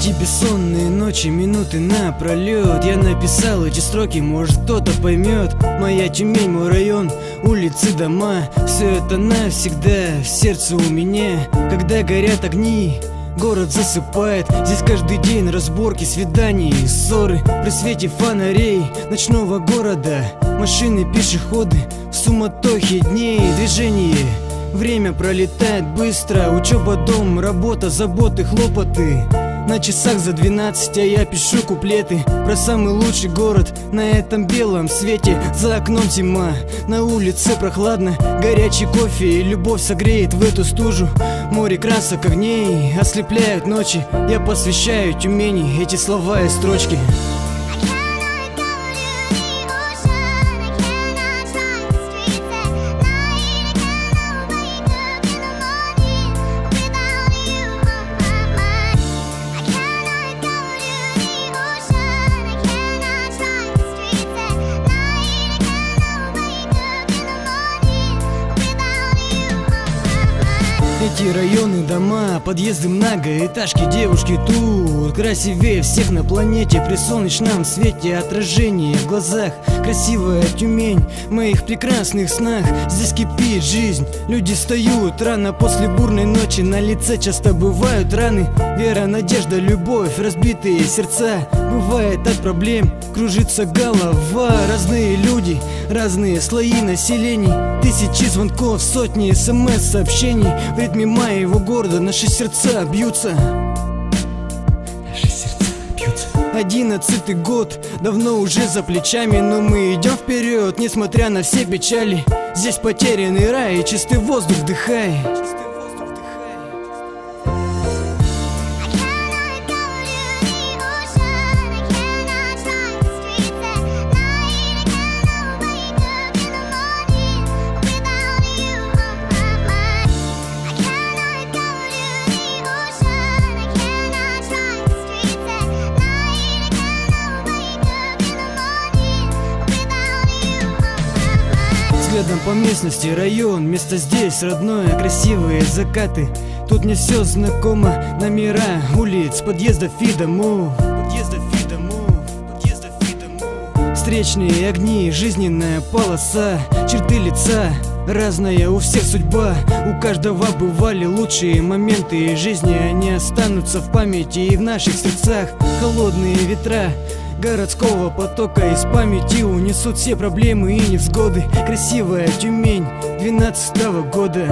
Эти бессонные ночи, минуты напролет я написал эти строки, может кто-то поймет. Моя Тюмень, мой район, улицы, дома, все это навсегда в сердце у меня. Когда горят огни, город засыпает. Здесь каждый день разборки, свидания и ссоры. При свете фонарей ночного города машины, пешеходы в суматохе дней движение. Время пролетает быстро, учеба, дом, работа, заботы, хлопоты. На часах за 12, а я пишу куплеты про самый лучший город на этом белом свете. За окном зима, на улице прохладно, горячий кофе и любовь согреет в эту стужу. Море красок, огней ослепляют ночи. Я посвящаю Тюмени эти слова и строчки. Эти районы, дома, подъезды, многоэтажки, девушки тут красивее всех на планете. При солнечном свете отражение в глазах. Красивая Тюмень в моих прекрасных снах. Здесь кипит жизнь, люди встают рано после бурной ночи. На лице часто бывают раны. Вера, надежда, любовь, разбитые сердца. Бывает от проблем кружится голова. Разные люди, разные слои населения. Тысячи звонков, сотни смс-сообщений. В ритме моего города наши сердца бьются. 11-й год давно уже за плечами, но мы идем вперед, несмотря на все печали. Здесь потерянный рай, чистый воздух вдыхай. Взглядом по местности район, место здесь родное, красивые закаты. Тут мне все знакомо, номера улиц, подъездов и домов. Встречные огни, жизненная полоса, черты лица разная, у всех судьба. У каждого бывали лучшие моменты жизни, они останутся в памяти и в наших сердцах. Холодные ветра городского потока из памяти унесут все проблемы и невзгоды. Красивая Тюмень 12-го года.